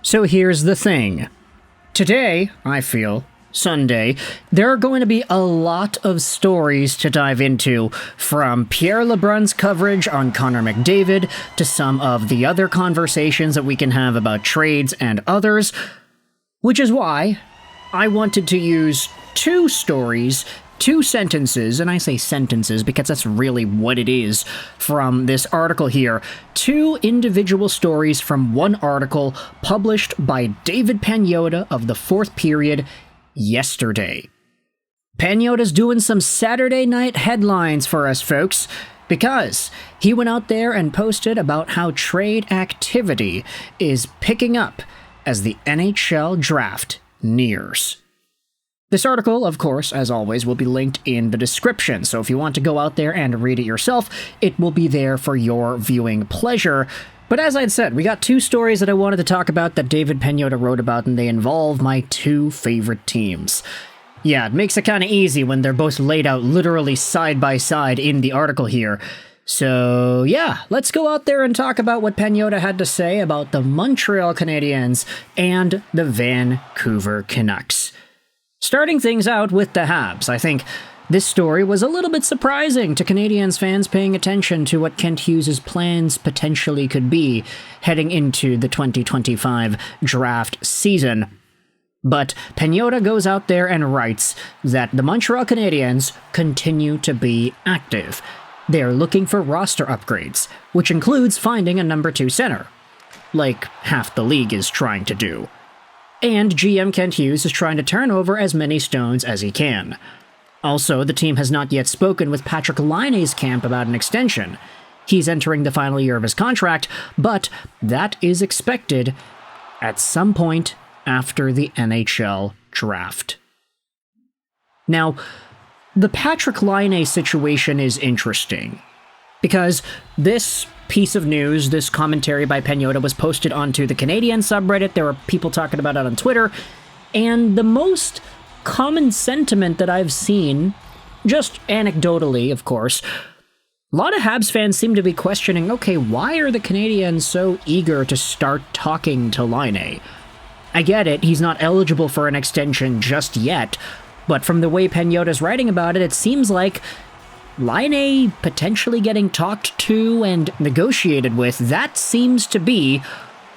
So here's the thing. Today, I feel, Sunday, there are going to be a lot of stories to dive into, from Pierre LeBrun's coverage on Connor McDavid to some of the other conversations that we can have about trades and others, which is why I wanted to use two stories, two sentences, and I say sentences because that's really what it is, from this article here. Two individual stories from one article published by David Pagnotta of the Fourth Period yesterday. Pagnotta's doing some Saturday night headlines for us folks, because he went out there and posted about how trade activity is picking up as the NHL Draft nears. This article, of course, as always, will be linked in the description, so if you want to go out there and read it yourself, it will be there for your viewing pleasure. But as I'd said, we got two stories that I wanted to talk about that David Pagnotta wrote about, and they involve my two favorite teams. Yeah, it makes it kind of easy when they're both laid out literally side by side in the article here. So yeah, let's go out there and talk about what Pagnotta had to say about the Montreal Canadiens and the Vancouver Canucks. Starting things out with the Habs, I think this story was a little bit surprising to Canadiens fans paying attention to what Kent Hughes' plans potentially could be heading into the 2025 draft season. But Pagnotta goes out there and writes that the Montreal Canadiens continue to be active. They're looking for roster upgrades, which includes finding a number 2 center, like half the league is trying to do. And GM Kent Hughes is trying to turn over as many stones as he can. Also, the team has not yet spoken with Patrik Laine's camp about an extension. He's entering the final year of his contract, but that is expected at some point after the NHL Draft. Now, the Patrik Laine situation is interesting, because this piece of news, this commentary by Pagnotta, was posted onto the Canadian subreddit. There were people talking about it on Twitter, and the most common sentiment that I've seen, just anecdotally, of course, a lot of Habs fans seem to be questioning, okay, why are the Canadiens so eager to start talking to Laine? I get it, he's not eligible for an extension just yet, but from the way Pagnotta's writing about it, it seems like Laine potentially getting talked to and negotiated with, that seems to be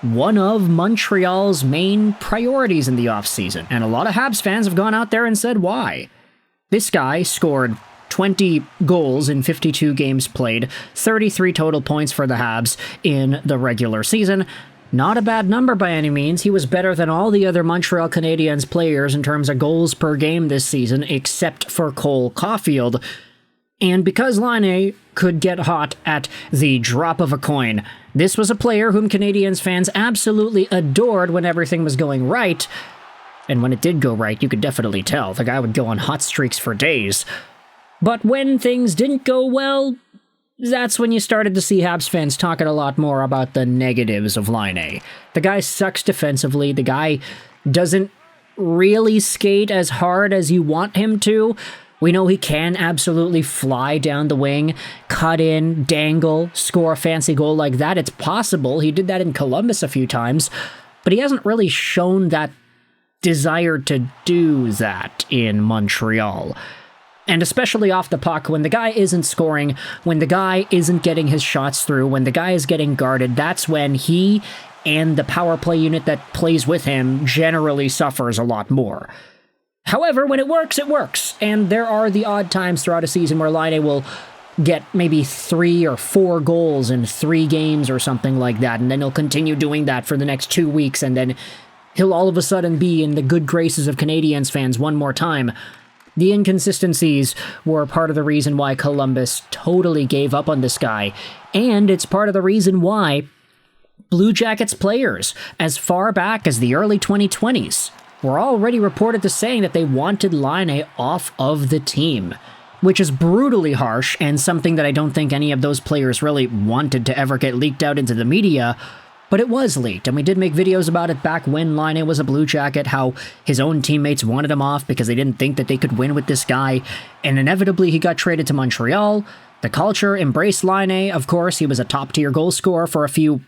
one of Montreal's main priorities in the offseason, and a lot of Habs fans have gone out there and said why. This guy scored 20 goals in 52 games played, 33 total points for the Habs in the regular season. Not a bad number by any means. He was better than all the other Montreal Canadiens players in terms of goals per game this season, except for Cole Caulfield. And because Laine could get hot at the drop of a coin, this was a player whom Canadiens fans absolutely adored when everything was going right. And when it did go right, you could definitely tell. The guy would go on hot streaks for days. But when things didn't go well, that's when you started to see Habs fans talking a lot more about the negatives of Laine. The guy sucks defensively. The guy doesn't really skate as hard as you want him to. We know he can absolutely fly down the wing, cut in, dangle, score a fancy goal like that. It's possible. He did that in Columbus a few times, but he hasn't really shown that desire to do that in Montreal. And especially off the puck, when the guy isn't scoring, when the guy isn't getting his shots through, when the guy is getting guarded, that's when he and the power play unit that plays with him generally suffers a lot more. However, when it works, and there are the odd times throughout a season where Laine will get maybe 3 or 4 goals in 3 games or something like that, and then he'll continue doing that for the next 2 weeks, and then he'll all of a sudden be in the good graces of Canadiens fans one more time. The inconsistencies were part of the reason why Columbus totally gave up on this guy, and it's part of the reason why Blue Jackets players, as far back as the early 2020s, were already reported to saying that they wanted Laine off of the team, which is brutally harsh and something that I don't think any of those players really wanted to ever get leaked out into the media, but it was leaked, and we did make videos about it back when Laine was a Blue Jacket, how his own teammates wanted him off because they didn't think that they could win with this guy, and inevitably he got traded to Montreal. The culture embraced Laine, of course. He was a top-tier goal scorer for a few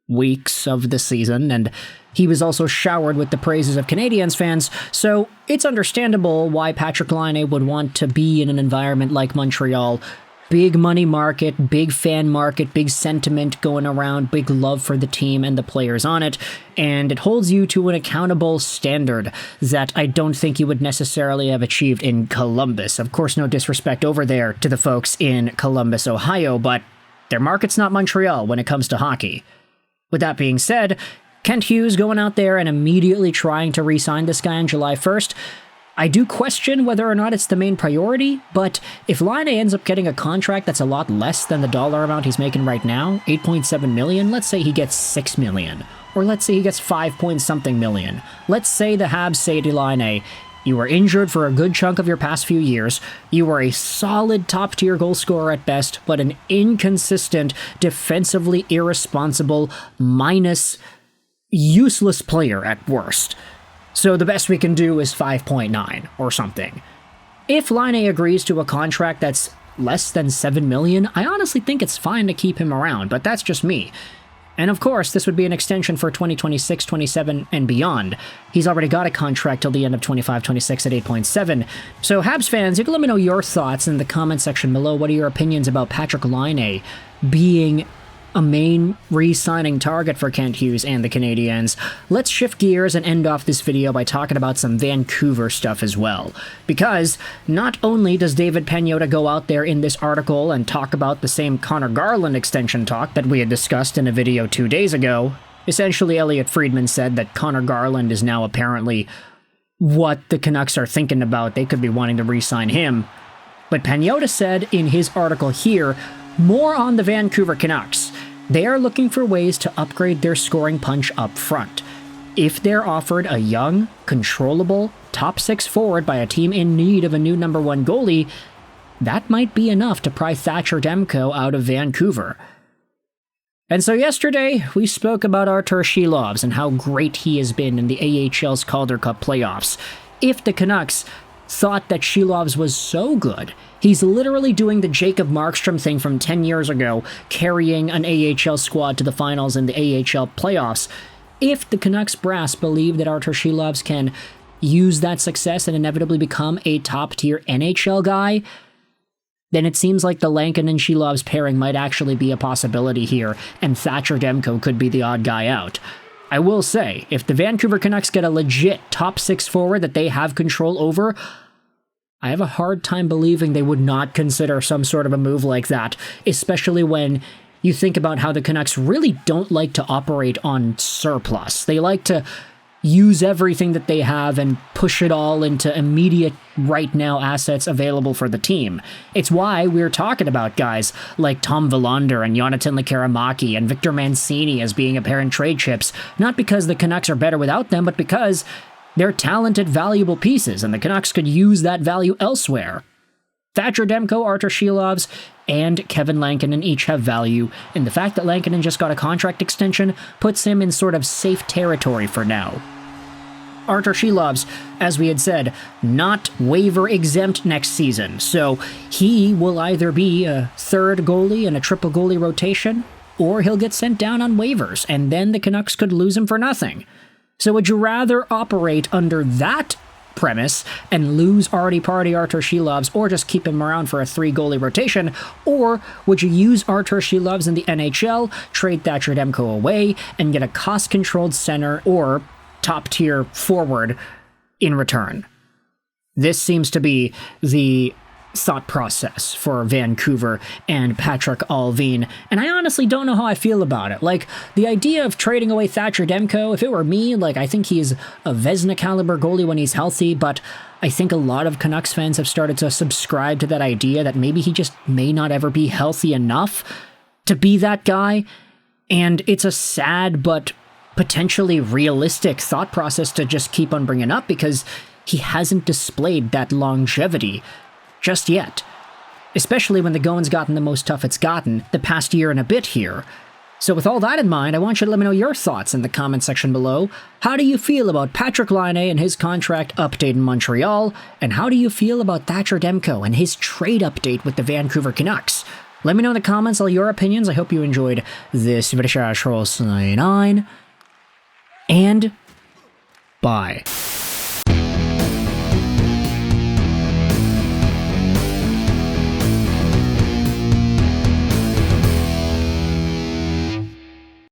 weeks of the season, and he was also showered with the praises of Canadiens fans, so it's understandable why Patrik Laine would want to be in an environment like Montreal. Big money market, big fan market, big sentiment going around, big love for the team and the players on it, and it holds you to an accountable standard that I don't think you would necessarily have achieved in Columbus. Of course, no disrespect over there to the folks in Columbus, Ohio, but their market's not Montreal when it comes to hockey. With that being said, Kent Hughes going out there and immediately trying to re-sign this guy on July 1st, I do question whether or not it's the main priority, but if Laine ends up getting a contract that's a lot less than the dollar amount he's making right now, $8.7 million, let's say he gets $6 million, or let's say he gets 5-point-something million. Let's say the Habs say to Laine, you were injured for a good chunk of your past few years, you were a solid top-tier goal scorer at best, but an inconsistent, defensively irresponsible, minus useless player at worst. So the best we can do is 5.9 or something. If Laine agrees to a contract that's less than $7 million, I honestly think it's fine to keep him around, but that's just me. And of course, this would be an extension for 2026, 27, and beyond. He's already got a contract till the end of 25-26 at 8.7. So Habs fans, you can let me know your thoughts in the comment section below. What are your opinions about Patrik Laine being a main re-signing target for Kent Hughes and the Canadiens? Let's shift gears and end off this video by talking about some Vancouver stuff as well. Because not only does David Pagnotta go out there in this article and talk about the same Connor Garland extension talk that we had discussed in a video 2 days ago, essentially Elliot Friedman said that Connor Garland is now apparently what the Canucks are thinking about. They could be wanting to re-sign him. But Pagnotta said in his article here, more on the Vancouver Canucks. They are looking for ways to upgrade their scoring punch up front. If they're offered a young, controllable, top 6 forward by a team in need of a new number 1 goalie, that might be enough to pry Thatcher Demko out of Vancouver. And so yesterday, we spoke about Artur Shilovs and how great he has been in the AHL's Calder Cup playoffs. If the Canucks thought that Shilovs was so good, he's literally doing the Jacob Markstrom thing from 10 years ago, carrying an AHL squad to the finals in the AHL playoffs. If the Canucks brass believe that Artur Shilovs can use that success and inevitably become a top-tier NHL guy, then it seems like the Laine and Shilovs pairing might actually be a possibility here, and Thatcher Demko could be the odd guy out. I will say, if the Vancouver Canucks get a legit top 6 forward that they have control over, I have a hard time believing they would not consider some sort of a move like that, especially when you think about how the Canucks really don't like to operate on surplus. They like to use everything that they have and push it all into immediate, right-now assets available for the team. It's why we're talking about guys like Tom Willander and Jonathan Lekkerimäki and Victor Mancini as being apparent trade chips, not because the Canucks are better without them, but because they're talented, valuable pieces, and the Canucks could use that value elsewhere. Thatcher Demko, Artur Shilovs, and Kevin Lankinen each have value, and the fact that Lankinen just got a contract extension puts him in sort of safe territory for now. Artur Shilovs, as we had said, not waiver exempt next season, so he will either be a third goalie in a triple goalie rotation, or he'll get sent down on waivers, and then the Canucks could lose him for nothing. So would you rather operate under that premise and lose arty-party Artur Shilovs, or just keep him around for a 3-goalie rotation? Or would you use Artur Shilovs in the NHL, trade Thatcher Demko away, and get a cost-controlled center or top-tier forward in return? This seems to be the thought process for Vancouver and Patrik Allvin, and I honestly don't know how I feel about it. Like, the idea of trading away Thatcher Demko, if it were me, like, I think he's a Vezina caliber goalie when he's healthy, but I think a lot of Canucks fans have started to subscribe to that idea that maybe he just may not ever be healthy enough to be that guy, and it's a sad but potentially realistic thought process to just keep on bringing up, because he hasn't displayed that longevity just yet, especially when the going's gotten the most tough it's gotten the past year and a bit here. So with all that in mind, I want you to let me know your thoughts in the comment section below. How do you feel about Patrik Laine and his contract update in Montreal? And how do you feel about Thatcher Demko and his trade update with the Vancouver Canucks? Let me know in the comments all your opinions. I hope you enjoyed this video. And bye.